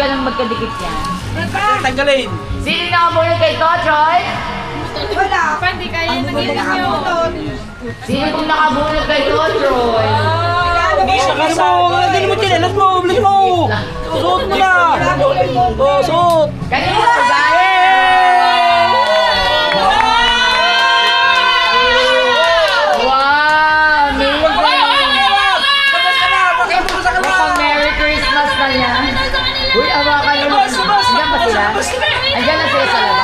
ka nang magkadikit yan. Tanggalin. Sino nakabunod kay Tochoy? Wala. Pwede kayo nagiging nyo. Sino pong nakabunod kay Tochoy? Hindi siya kasama. Hindi mo chinelas mo. Bilis mo. Suot mo na. Suot. Kanina po ba? Wow! Mukhang Merry Christmas na yan. Uy, awa ka naman. Andiyan ba sila? Andiyan na sila sa labas.